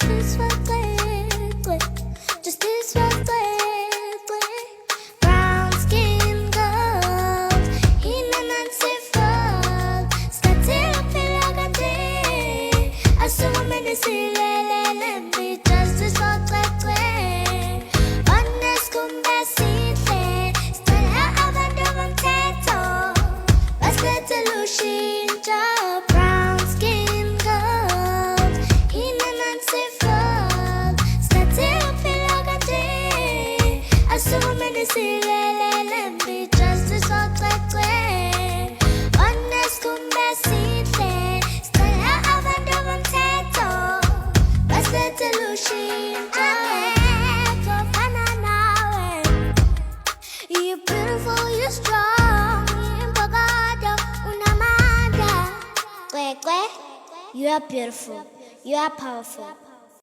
Justice for cwecwe, justice for cwecwe. Brown skin girl, hinanansi fuck. Skatira pila kade, asumene silele be justice for cwecwe. Honest kumbe sihle, stella abantu bamthetho. Basete lushintsha. Brown skin girl, hinanansi fuck. Skatira pila kade, asumene silele be justice for cwecwe. Honest kumbe sihle, stella abantu bamthetho. Basete lushintsha. Akekho nawe. You're beautiful, you're strong, impakado, unamanda. Cwecwe, you are beautiful, you are powerful.